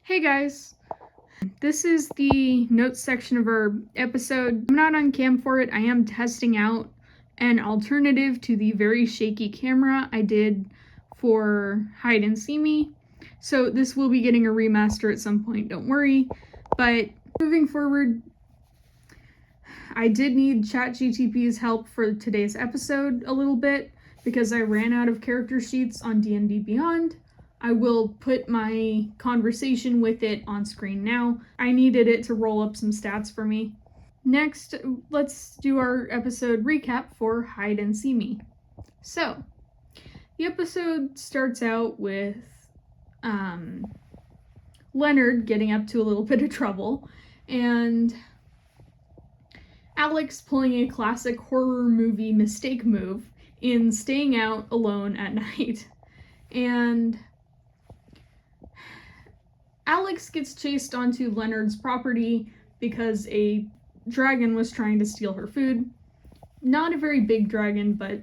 Hey guys, this is the notes section of our episode. I'm not on cam for it. I am testing out an alternative to the very shaky camera I did for Hide and See Me. So this will be getting a remaster at some point, don't worry. But moving forward, I did need ChatGPT's help for today's episode a little bit because I ran out of character sheets on D&D Beyond. I will put my conversation with it on screen now. I needed it to roll up some stats for me. Next, let's do our episode recap for Hide and See Me. So, the episode starts out with Leonard getting up to a little bit of trouble, and Alex pulling a classic horror movie mistake move in staying out alone at night. And Alex gets chased onto Leonard's property because a dragon was trying to steal her food. Not a very big dragon, but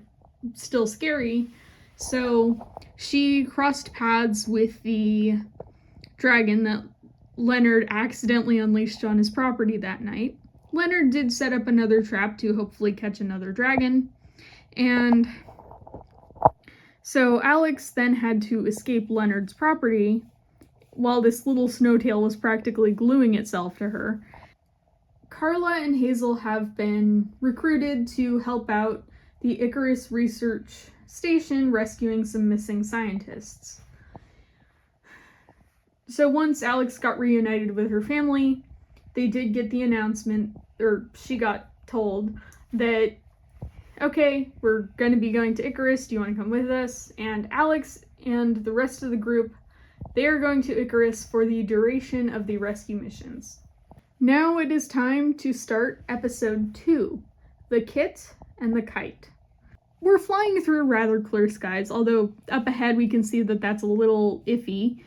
still scary. So she crossed paths with the dragon that Leonard accidentally unleashed on his property that night. Leonard did set up another trap to hopefully catch another dragon. And so Alex then had to escape Leonard's property while this little snowtail was practically gluing itself to her. Carla and Hazel have been recruited to help out the Icarus Research Station rescuing some missing scientists. So once Alex got reunited with her family, they did get the announcement, or she got told, that, okay, we're going to be going to Icarus, do you want to come with us? And Alex and the rest of the group, they are going to Icarus for the duration of the rescue missions. Now it is time to start episode 2, The Kit and the Kite. We're flying through rather clear skies, although up ahead we can see that that's a little iffy.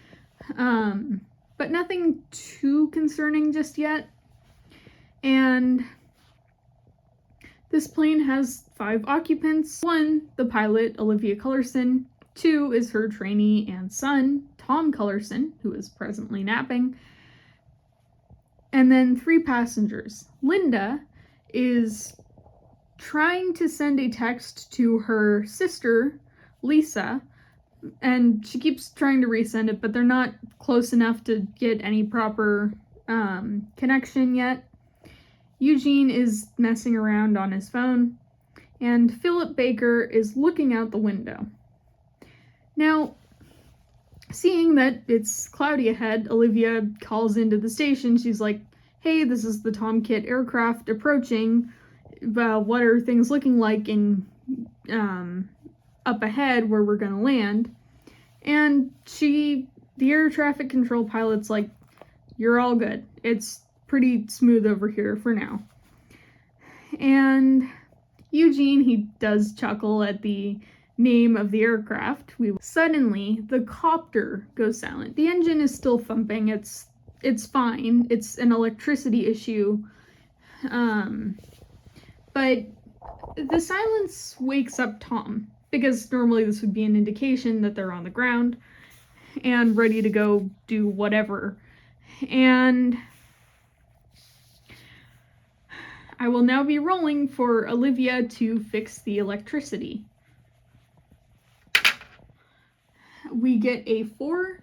But nothing too concerning just yet. And this plane has 5 occupants. 1, the pilot, Olivia Cullerson. 2 is her trainee and son, Tom Cullerson, who is presently napping. And then 3 passengers. Linda is trying to send a text to her sister, Lisa, and she keeps trying to resend it, but they're not close enough to get any proper connection yet. Eugene is messing around on his phone, and Philip Baker is looking out the window. Now, seeing that it's cloudy ahead, Olivia calls into the station. She's like, hey, this is the Tom Kit aircraft approaching. What are things looking like in up ahead where we're gonna land? And the air traffic control pilot's like, you're all good. It's pretty smooth over here for now. And Eugene, he does chuckle at the name of the aircraft. Suddenly, the copter goes silent. The engine is still thumping. It's fine. It's an electricity issue. But the silence wakes up Tom, because normally this would be an indication that they're on the ground and ready to go do whatever. And I will now be rolling for Olivia to fix the electricity. We get a 4,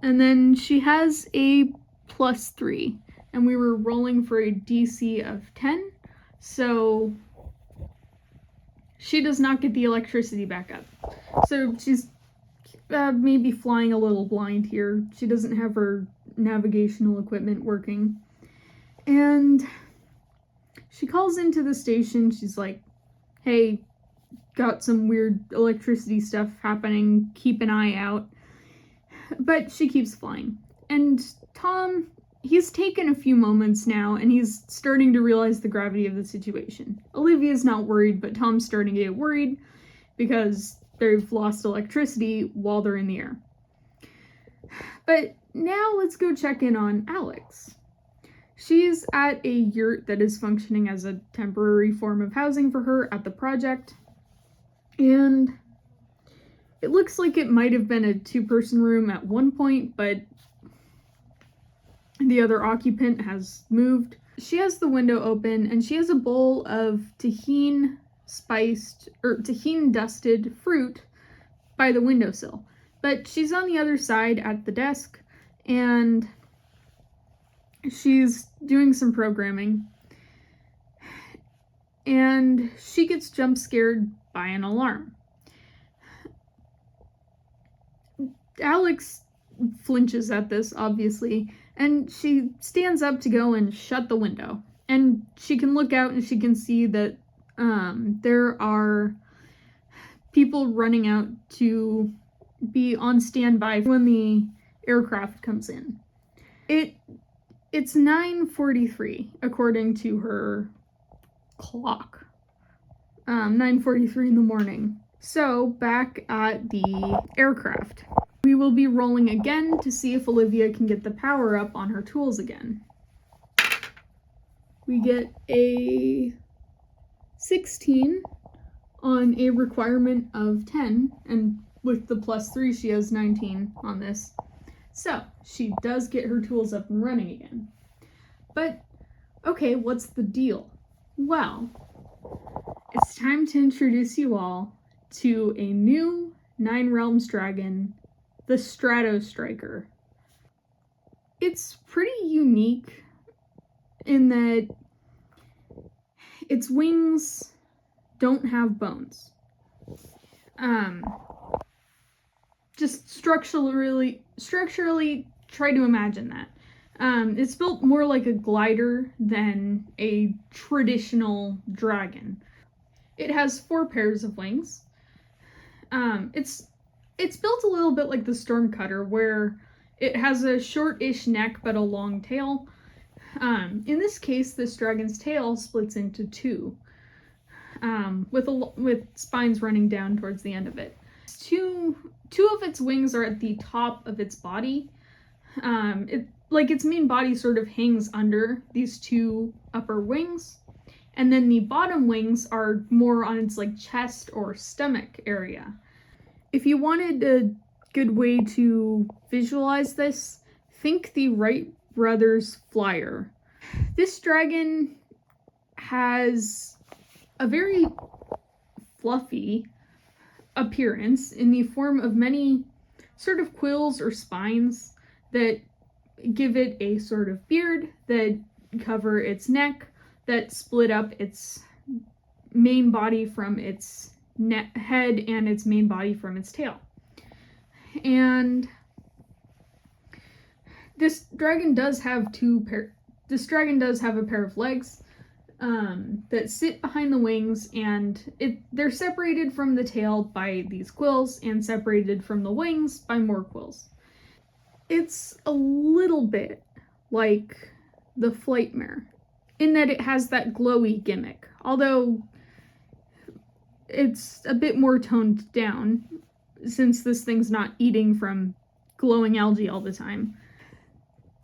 and then she has a +3, and we were rolling for a DC of 10, so she does not get the electricity back up. So she's maybe flying a little blind here. She doesn't have her navigational equipment working. And she calls into the station. She's like, hey, got some weird electricity stuff happening. Keep an eye out. But she keeps flying. And Tom, he's taken a few moments now, and he's starting to realize the gravity of the situation. Olivia's not worried, but Tom's starting to get worried because they've lost electricity while they're in the air. But now let's go check in on Alex. She's at a yurt that is functioning as a temporary form of housing for her at the project. And it looks like it might have been a 2-person room at one point, but The other occupant has moved. She has the window open and she has a bowl of tahini dusted fruit by the windowsill. But she's on the other side at the desk and she's doing some programming. And she gets jump scared by an alarm. Alex flinches at this, obviously, and she stands up to go and shut the window. And she can look out and she can see that there are people running out to be on standby when the aircraft comes in. It's 9:43 according to her clock. 9:43 in the morning. So back at the aircraft, we will be rolling again to see if Olivia can get the power up on her tools again. We get a 16 on a requirement of 10, and with the +3 she has 19 on this. So she does get her tools up and running again. But okay, what's the deal? Well, it's time to introduce you all to a new 9 Realms dragon, the Stratostriker. It's pretty unique in that its wings don't have bones. Just structurally try to imagine that. It's built more like a glider than a traditional dragon. It has 4 pairs of wings. It's built a little bit like the Stormcutter, where it has a short-ish neck but a long tail. In this case, this dragon's tail splits into 2, with spines running down towards the end of it. Two of its wings are at the top of its body. Its main body sort of hangs under these 2 upper wings, and then the bottom wings are more on its chest or stomach area. If you wanted a good way to visualize this, think the Wright Brothers Flyer. This dragon has a very fluffy appearance in the form of many sort of quills or spines that give it a sort of beard that cover its neck, that split up its main body from its head and its main body from its tail. And this dragon does have a pair of legs that sit behind the wings, and they're separated from the tail by these quills and separated from the wings by more quills. It's a little bit like the Flightmare in that it has that glowy gimmick, although it's a bit more toned down since this thing's not eating from glowing algae all the time.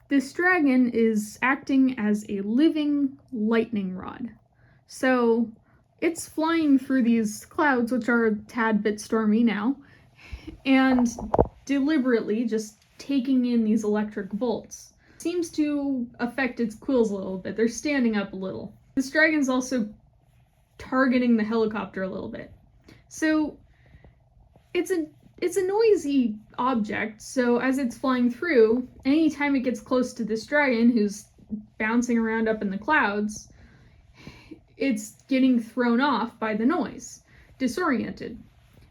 This dragon is acting as a living lightning rod. So it's flying through these clouds, which are a tad bit stormy now, and deliberately just taking in these electric bolts. Seems to affect its quills a little bit. They're standing up a little. This dragon's also targeting the helicopter a little bit. So it's a noisy object, so as it's flying through, anytime it gets close to this dragon who's bouncing around up in the clouds, it's getting thrown off by the noise, disoriented.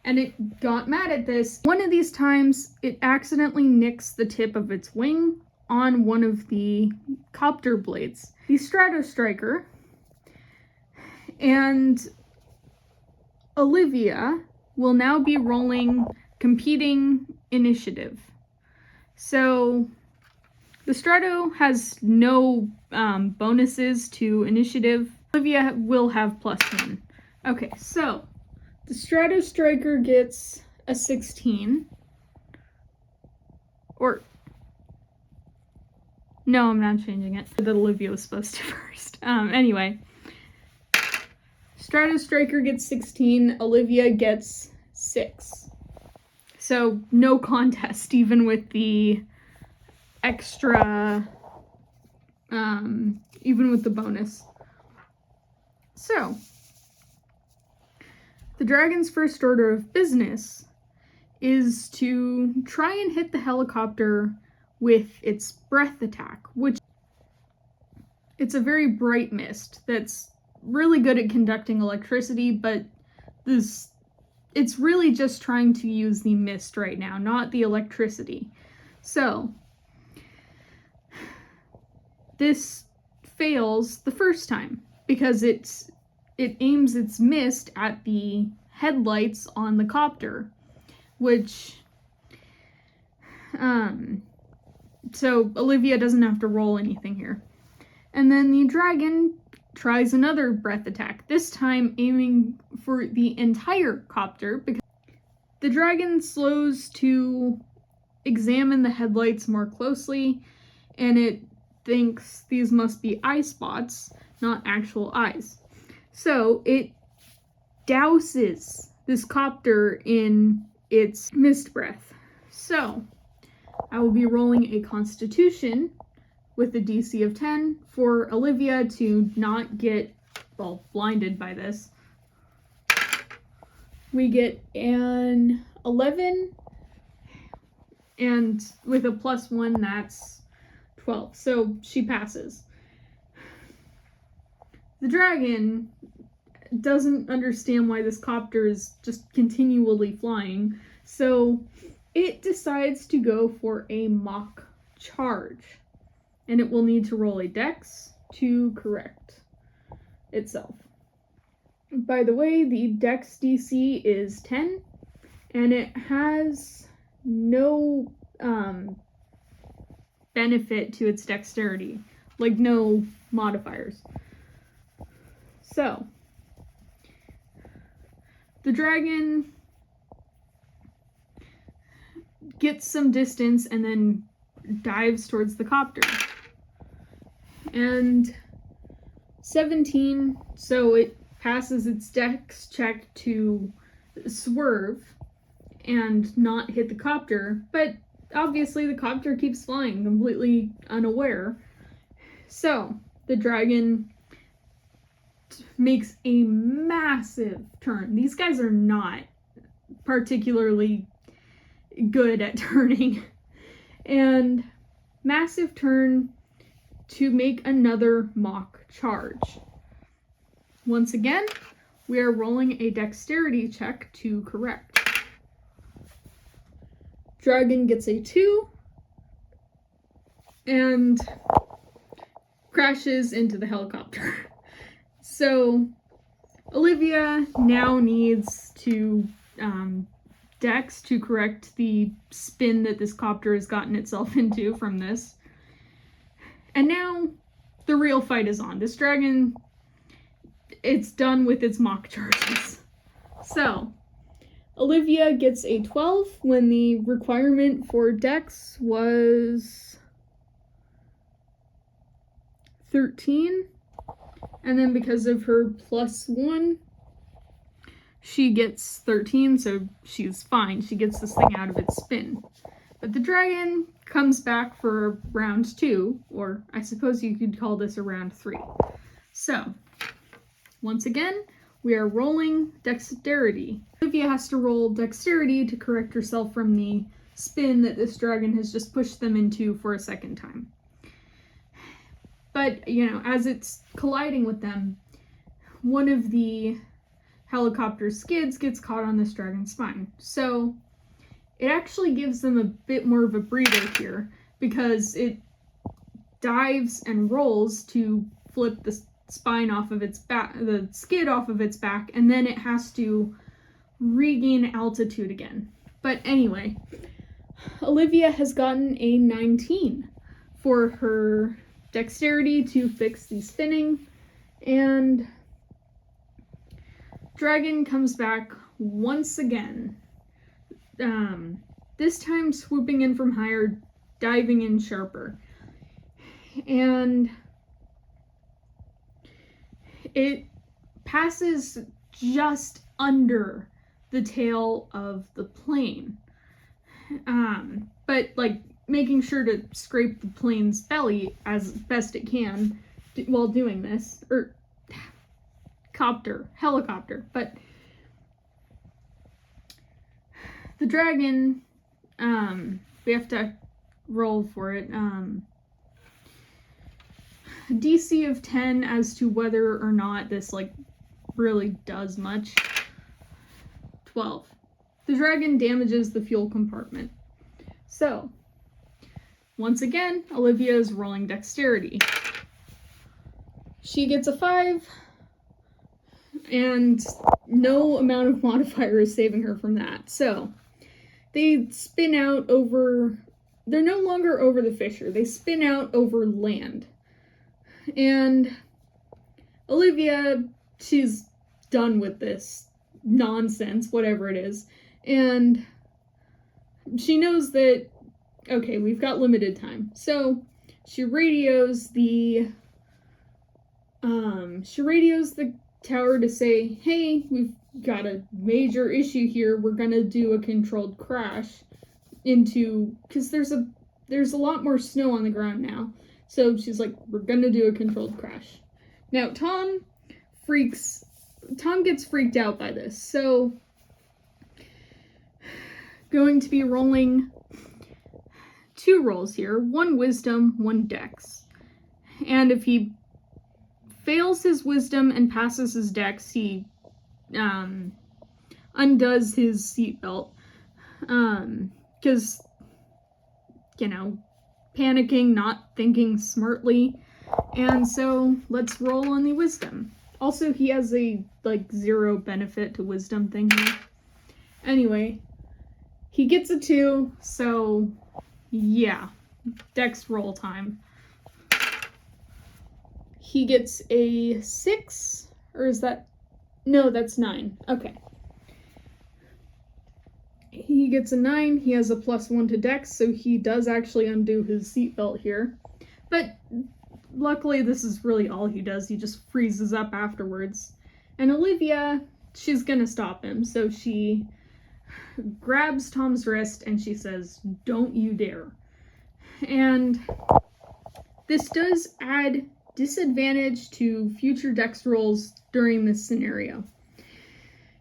And it got mad at this. One of these times, it accidentally nicks the tip of its wing on one of the copter blades. The Stratostriker and Olivia will now be rolling competing initiative. So the Strato has no bonuses to initiative. Olivia will have +1. Okay, so the Stratostriker gets a 16. Or no, I'm not changing it. That Olivia was supposed to first. Anyway, Stratostriker gets 16. Olivia gets 6. So no contest, even with the extra even with the bonus. So, the dragon's first order of business is to try and hit the helicopter with its breath attack, which it's a very bright mist that's really good at conducting electricity, but it's really just trying to use the mist right now, not the electricity. So, this fails the first time because it aims its mist at the headlights on the copter, which so Olivia doesn't have to roll anything here. And then the dragon tries another breath attack, this time aiming for the entire copter, because the dragon slows to examine the headlights more closely, and it thinks these must be eye spots, not actual eyes. So it douses this copter in its mist breath. So I will be rolling a Constitution with a DC of 10 for Olivia to not get, well, blinded by this. We get an 11, and with a +1, that's 12. So she passes. The dragon doesn't understand why this copter is just continually flying, so it decides to go for a mock charge. And it will need to roll a dex to correct itself. By the way, the dex DC is 10, and it has no benefit to its dexterity, like no modifiers. So, the dragon gets some distance and then dives towards the copter. And 17, so it passes its dex check to swerve and not hit the copter, but obviously the copter keeps flying, completely unaware. So, the dragon makes a massive turn. These guys are not particularly good at turning. And massive turn to make another mock charge. Once again, we are rolling a dexterity check to correct. Dragon gets a 2 and crashes into the helicopter. So Olivia now needs to dex to correct the spin that this copter has gotten itself into from this. And now the real fight is on. This dragon, it's done with its mock charges. So, Olivia gets a 12 when the requirement for dex was 13. And then because of her +1, she gets 13, so she's fine. She gets this thing out of its spin. But the dragon comes back for round 2, or I suppose you could call this a round 3. So, once again, we are rolling dexterity. Olivia has to roll dexterity to correct herself from the spin that this dragon has just pushed them into for a second time. But, as it's colliding with them, one of the helicopter skids gets caught on this dragon's spine. So, it actually gives them a bit more of a breather here, because it dives and rolls to flip the spine off of its back, the skid off of its back, and then it has to regain altitude again. But anyway, Olivia has gotten a 19 for her dexterity to fix the spinning, and dragon comes back once again. This time swooping in from higher, diving in sharper. And it passes just under the tail of the plane. But making sure to scrape the plane's belly as best it can while doing this. Or helicopter. But the dragon, we have to roll for it. DC of 10 as to whether or not this, like, really does much. 12. The dragon damages the fuel compartment. So, once again, Olivia is rolling dexterity. She gets a 5, and no amount of modifier is saving her from that. So, they spin out over... They're no longer over the fissure. They spin out over land. And Olivia, she's done with this nonsense, whatever it is. And she knows that, okay, we've got limited time. So she radios the tower to say, hey, we've got a major issue here. We're gonna do a controlled crash because there's a lot more snow on the ground now. So she's like, we're gonna do a controlled crash. Now Tom gets freaked out by this. So going to be rolling 2 rolls here, 1 wisdom, 1 dex. And if he fails his wisdom and passes his dex, he undoes his seatbelt. Because, panicking, not thinking smartly. And so let's roll on the wisdom. Also, he has a, 0 benefit to wisdom thing here. Anyway, he gets a 2, so yeah, dex roll time. He gets a 6, or is that, no, that's 9, okay. He gets a 9, he has a +1 to dex, so he does actually undo his seatbelt here. But luckily this is really all he does, he just freezes up afterwards. And Olivia, she's gonna stop him, so she grabs Tom's wrist and she says, don't you dare. And this does add disadvantage to future dex rolls during this scenario.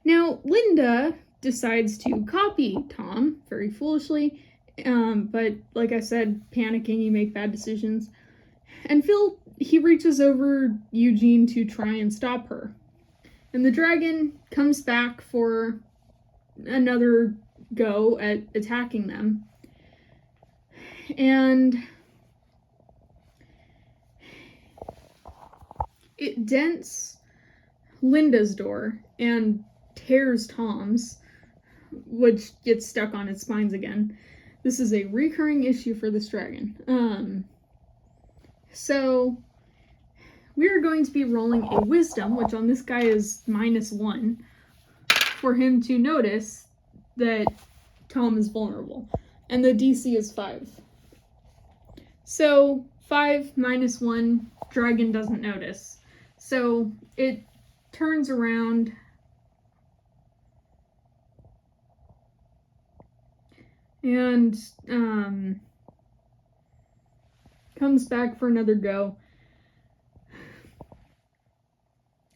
Now, Linda decides to copy Tom, very foolishly, but like I said, panicking, you make bad decisions. And Phil, he reaches over Eugene to try and stop her. And the dragon comes back for another go at attacking them. And it dents Linda's door and tears Tom's, which gets stuck on its spines again. This is a recurring issue for this dragon. So we are going to be rolling a wisdom, which on this guy is -1, for him to notice that Tom is vulnerable. And the DC is 5. So 5 -1, dragon doesn't notice. So it turns around and comes back for another go.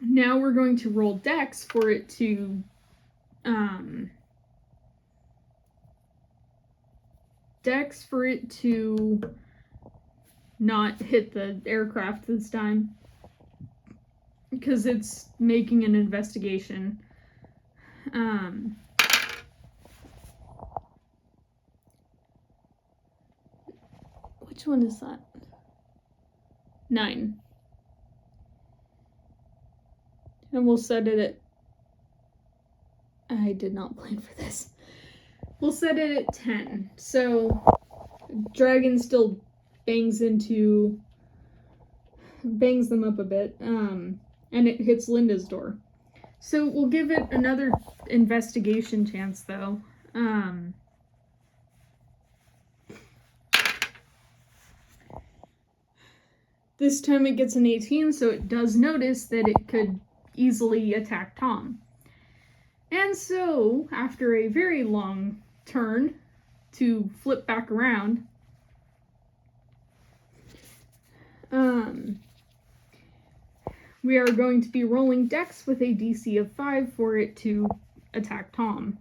Now we're going to roll dex for it to not hit the aircraft this time, because it's making an investigation. Which one is that? 9. And we'll set it at... I did not plan for this. We'll set it at 10. So, dragon still bangs them up a bit, and it hits Linda's door. So we'll give it another investigation chance, though. This time it gets an 18, so it does notice that it could easily attack Tom. And so, after a very long turn to flip back around, We are going to be rolling dex with a DC of 5 for it to attack Tom.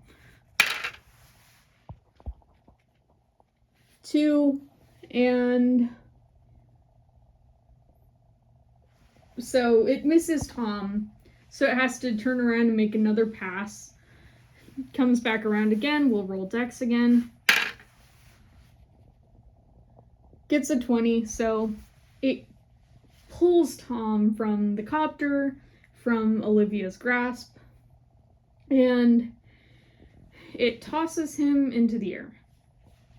2, and so it misses Tom, so it has to turn around and make another pass. Comes back around again, we'll roll dex again. Gets a 20, so it pulls Tom from the copter, from Olivia's grasp, and it tosses him into the air.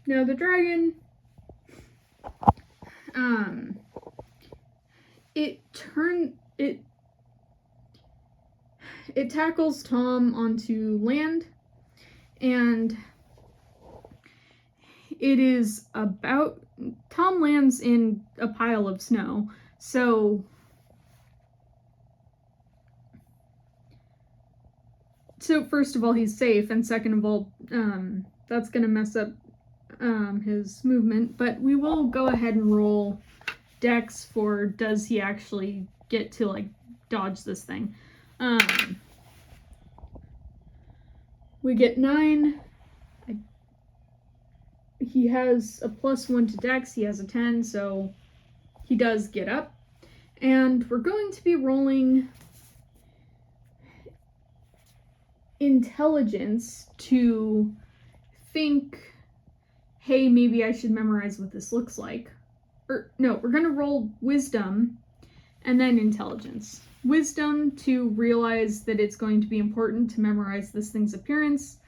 Now the dragon, it tackles Tom onto land, and it is about, Tom lands in a pile of snow, so first of all, he's safe, and second of all, that's gonna mess up his movement, but we will go ahead and roll dex for does he actually get to, like, dodge this thing. We get 9. He has a +1 to dex, he has a 10, so he does get up. And we're going to be rolling intelligence to think, hey, maybe I should memorize what this looks like. Or no, we're going to roll wisdom and then intelligence. Wisdom to realize that it's going to be important to memorize this thing's appearance.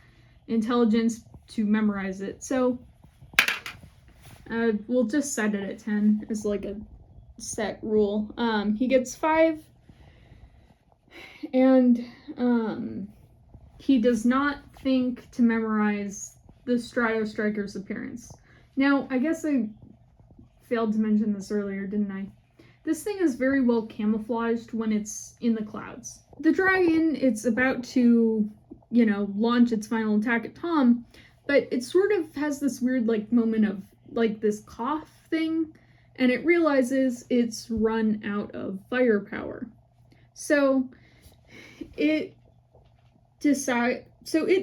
Intelligence to memorize it. So we'll just set it at 10 as like a set rule. He gets 5, and he does not think to memorize the Strato Striker's appearance. Now, I guess I failed to mention this earlier, didn't I? This thing is very well camouflaged when it's in the clouds. The dragon, it's about to, launch its final attack at Tom, but it sort of has this weird, moment of, this cough thing, and it realizes it's run out of firepower. So it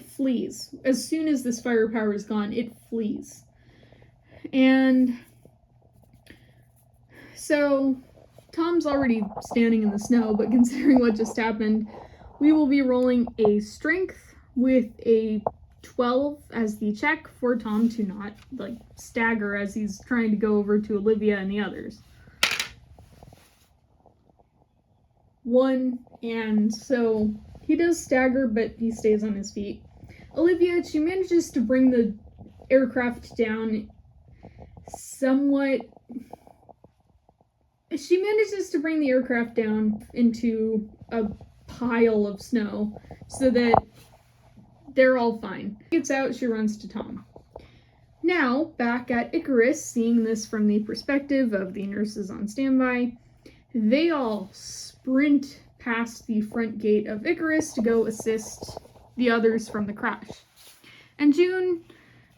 flees. As soon as this firepower is gone, it flees. And so Tom's already standing in the snow, but considering what just happened, we will be rolling a strength with a 12 as the check for Tom to not, stagger as he's trying to go over to Olivia and the others. 1, and so he does stagger, but he stays on his feet. Olivia, she manages to bring the aircraft down somewhat. She manages to bring the aircraft down into a pile of snow so that they're all fine. She gets out, she runs to Tom. Now, back at Icarus, seeing this from the perspective of the nurses on standby, they all sprint past the front gate of Icarus to go assist the others from the crash. And June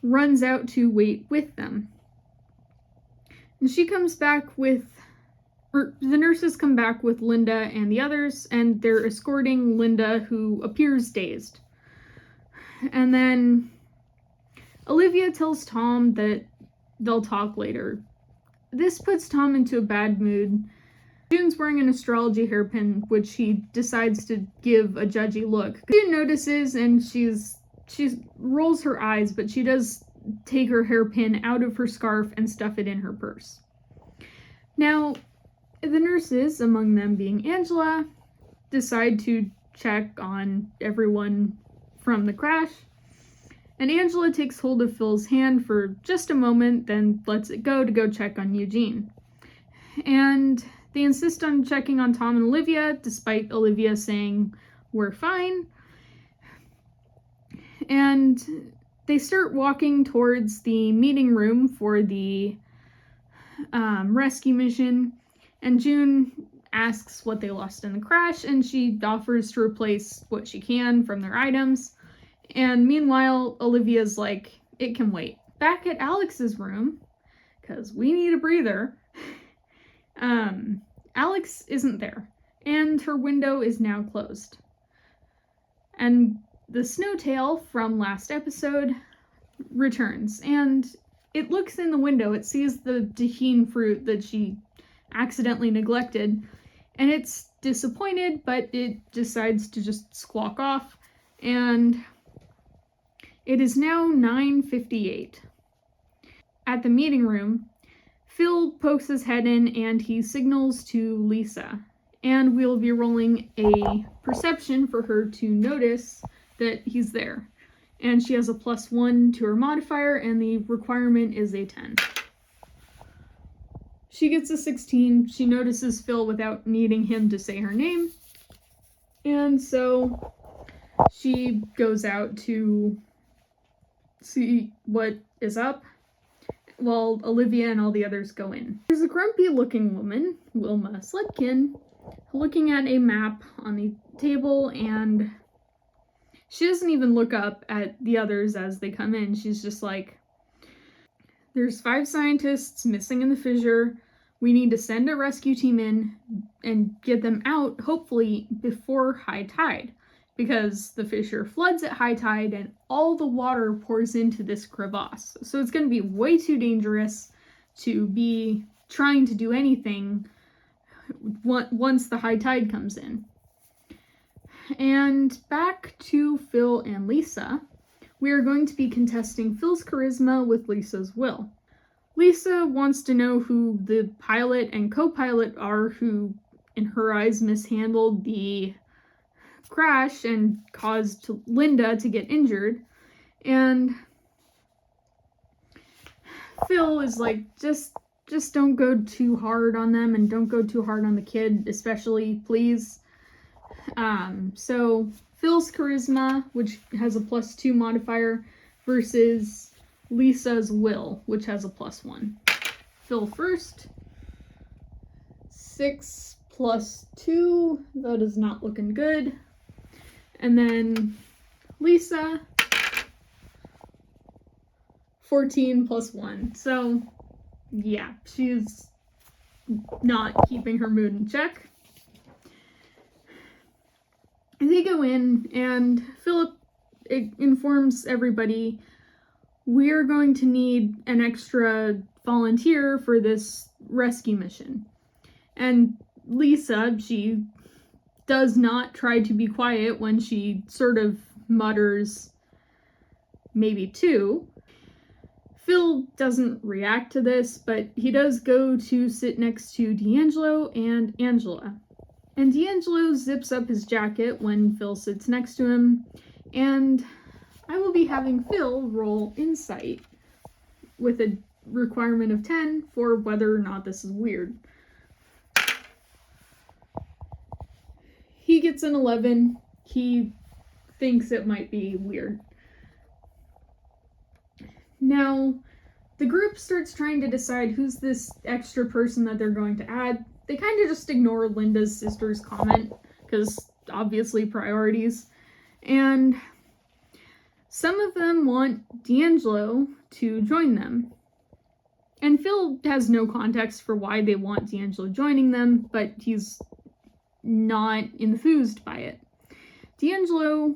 runs out to wait with them. And she comes back with, the nurses come back with Linda and the others, and they're escorting Linda, who appears dazed. And then Olivia tells Tom that they'll talk later. This puts Tom into a bad mood. June's wearing an astrology hairpin, which he decides to give a judgy look. June notices, and she rolls her eyes, but she does take her hairpin out of her scarf and stuff it in her purse. Now, the nurses, among them being Angela, decide to check on everyone from the crash. And Angela takes hold of Phil's hand for just a moment, then lets it go to go check on Eugene. And they insist on checking on Tom and Olivia, despite Olivia saying, we're fine. And they start walking towards the meeting room for the rescue mission. And June asks what they lost in the crash, and she offers to replace what she can from their items. And meanwhile, Olivia's like, it can wait. Back at Alex's room, because we need a breather, Alex isn't there, and her window is now closed. And the snowtail from last episode returns, and it looks in the window. It sees the tahine fruit that she accidentally neglected, and it's disappointed, but it decides to just squawk off, and it is now 9:58. At the meeting room, Phil pokes his head in and he signals to Lisa, and we'll be rolling a perception for her to notice that he's there. And she has a +1 to her modifier, and the requirement is a 10. She gets a 16. She notices Phil without needing him to say her name, and so she goes out to see what is up, while Olivia and all the others go in. There's a grumpy-looking woman, Wilma Sletkin, looking at a map on the table, and she doesn't even look up at the others as they come in. She's just like, there's 5 scientists missing in the fissure. We need to send a rescue team in and get them out, hopefully, before high tide, because the fissure floods at high tide and all the water pours into this crevasse. So it's going to be way too dangerous to be trying to do anything once the high tide comes in. And back to Phil and Lisa. We are going to be contesting Phil's charisma with Lisa's will. Lisa wants to know who the pilot and co-pilot are who, in her eyes, mishandled the crash and caused Linda to get injured. And Phil is like, just don't go too hard on them, and don't go too hard on the kid, especially, please. So Phil's charisma, which has a +2 modifier, versus Lisa's will, which has a +1. Phil first. 6 + 2. That is not looking good. And then Lisa. 14 + 1. So, yeah, she's not keeping her mood in check. They go in, and Philip informs everybody, we're going to need an extra volunteer for this rescue mission. And Lisa, she does not try to be quiet when she sort of mutters, maybe 2. Phil doesn't react to this, but he does go to sit next to D'Angelo and Angela. And D'Angelo zips up his jacket when Phil sits next to him, and I will be having Phil roll insight with a requirement of 10 for whether or not this is weird. He gets an 11. He thinks it might be weird. Now, the group starts trying to decide who's this extra person that they're going to add. They kind of just ignore Linda's sister's comment, because obviously priorities. And some of them want D'Angelo to join them. And Phil has no context for why they want D'Angelo joining them, but he's not enthused by it. D'Angelo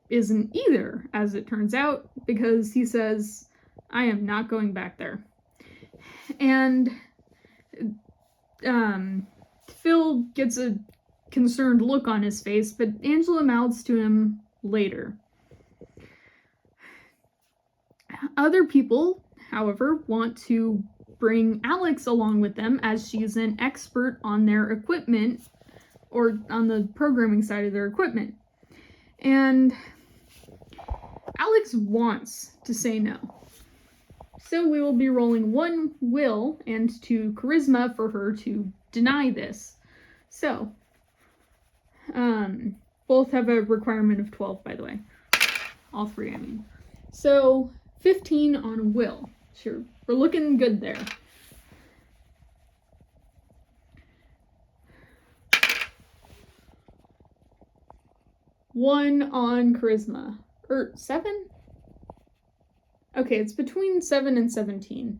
isn't either, as it turns out, because he says, I am not going back there. And Phil gets a concerned look on his face, but Angela mouths to him later. Other people, however, want to bring Alex along with them, as she's an expert on their equipment, or on the programming side of their equipment. And Alex wants to say no. So we will be rolling 1 will and 2 charisma for her to deny this. So, both have a requirement of 12, by the way. All 3, I mean. So, 15 on will. Sure, we're looking good there. One on charisma. 7? Okay, it's between 7 and 17.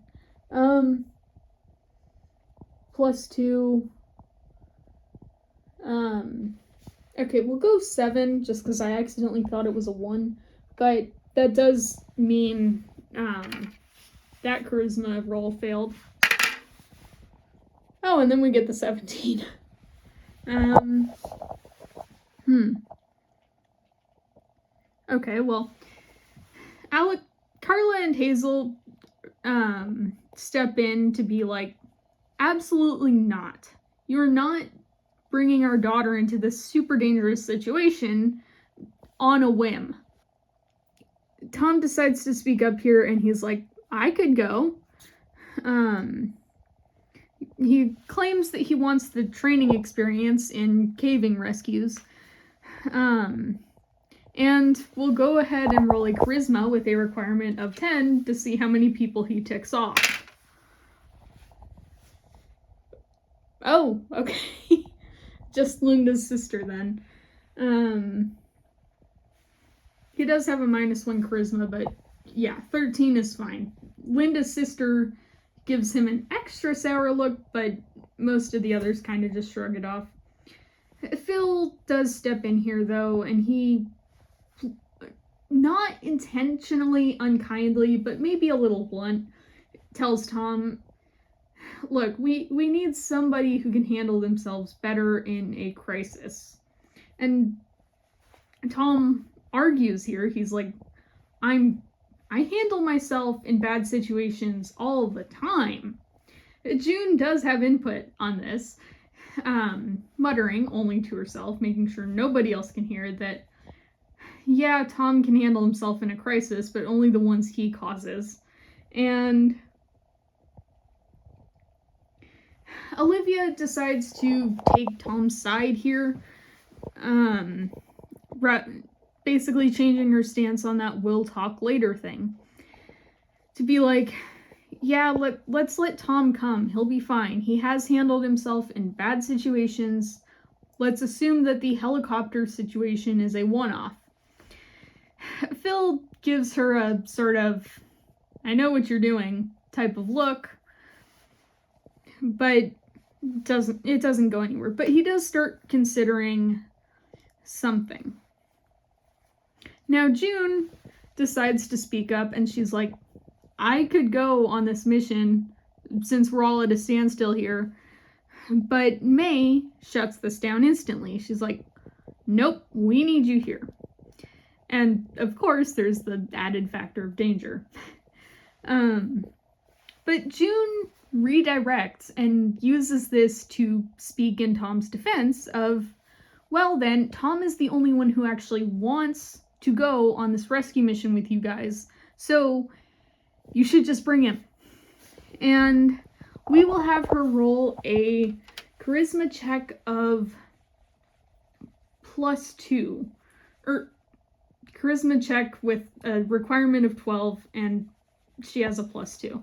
+2. Okay, we'll go 7 just because I accidentally thought it was a 1. But that does mean that charisma roll failed. Oh, and then we get the 17. Okay, well, Carla and Hazel step in to be like, absolutely not. You're not bringing our daughter into this super dangerous situation on a whim. Tom decides to speak up here, and he's like, I could go. He claims that he wants the training experience in caving rescues. And we'll go ahead and roll a charisma with a requirement of 10 to see how many people he ticks off. Oh, okay. Just Linda's sister then. He does have a -1 charisma, but yeah, 13 is fine. Linda's sister gives him an extra sour look, but most of the others kind of just shrug it off. Phil does step in here though, and he, not intentionally unkindly, but maybe a little blunt, tells Tom, look, we need somebody who can handle themselves better in a crisis. And Tom argues here. He's like, I handle myself in bad situations all the time. June does have input on this, muttering only to herself, making sure nobody else can hear that, yeah, Tom can handle himself in a crisis, but only the ones he causes. And Olivia decides to take Tom's side here, basically changing her stance on that we'll talk later thing. To be like, yeah, let's let Tom come. He'll be fine. He has handled himself in bad situations. Let's assume that the helicopter situation is a one-off. Phil gives her a sort of, I know what you're doing type of look, but it doesn't go anywhere. But he does start considering something. Now June decides to speak up, and she's like, I could go on this mission since we're all at a standstill here. But May shuts this down instantly. She's like, nope, we need you here. And of course, there's the added factor of danger. But June redirects and uses this to speak in Tom's defense of, well then, Tom is the only one who actually wants to go on this rescue mission with you guys, so you should just bring him. And we will have her roll a charisma check of +2, or charisma check with a requirement of 12, and she has a +2.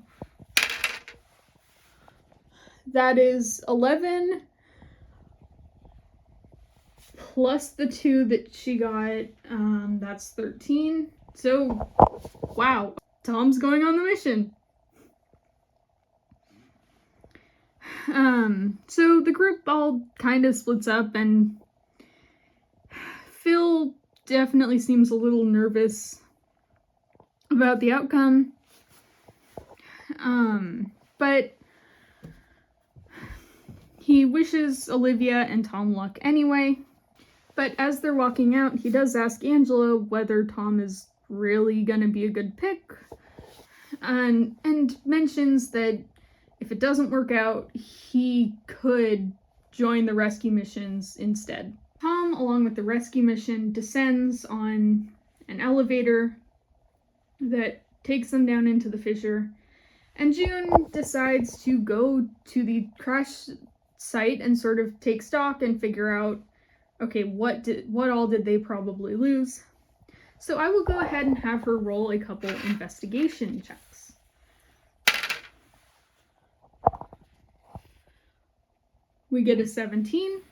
That is 11 plus the 2 that she got, that's 13. So, wow, Tom's going on the mission. So the group all kind of splits up, and Phil definitely seems a little nervous about the outcome. But he wishes Olivia and Tom luck anyway. But as they're walking out, he does ask Angela whether Tom is really gonna be a good pick, and mentions that if it doesn't work out, he could join the rescue missions instead. Tom, along with the rescue mission, descends on an elevator that takes them down into the fissure, and June decides to go to the crash site and sort of take stock and figure out, okay, what all did they probably lose? So I will go ahead and have her roll a couple investigation checks. We get a 17.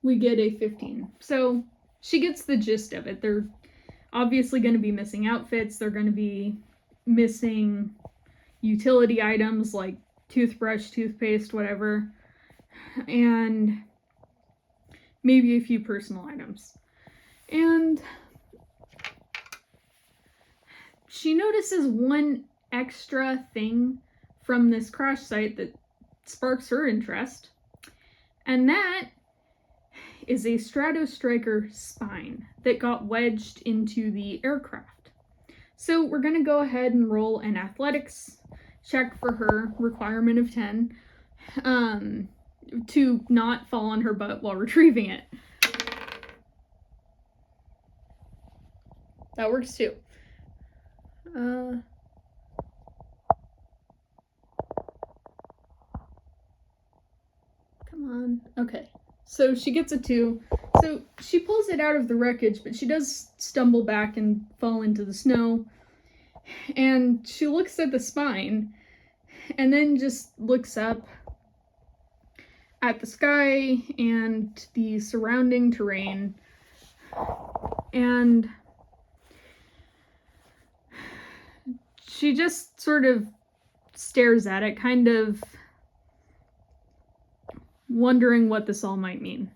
We get a 15. So she gets the gist of it. They're obviously going to be missing outfits. They're going to be missing utility items like toothbrush, toothpaste, whatever, and maybe a few personal items. And she notices one extra thing from this crash site that sparks her interest, and that is a Stratostriker spine that got wedged into the aircraft. So we're going to go ahead and roll an athletics check for her, requirement of 10, to not fall on her butt while retrieving it. That works too. Come on. Okay. So she gets a 2. So she pulls it out of the wreckage, but she does stumble back and fall into the snow. And she looks at the spine and then just looks up at the sky and the surrounding terrain. And she just sort of stares at it, kind of wondering what this all might mean.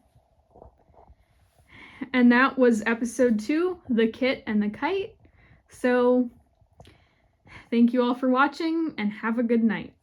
And that was episode 2, The Kit and the Kite. So thank you all for watching, and have a good night.